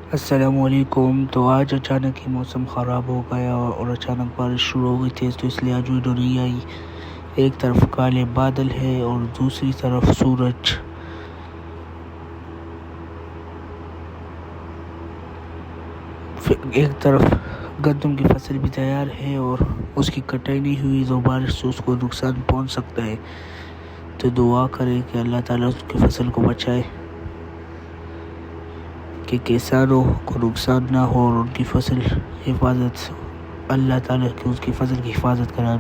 अस्सलामुअलैकुम। तो आज अचानक ही मौसम ख़राब हो गया और अचानक बारिश शुरू हो गई थी, तो इसलिए आज वीडियो नहीं आई। एक तरफ काले बादल है और दूसरी तरफ सूरज। एक तरफ गंदम की फसल भी तैयार है और उसकी कटाई नहीं हुई, तो बारिश से उसको नुकसान पहुंच सकता है। तो दुआ करें कि अल्लाह ताला उसकी फसल को बचाए, कि किसानों को नुकसान ना हो और उनकी फसल हिफाजत, अल्लाह ताला की उसकी फसल की हिफाजत करा।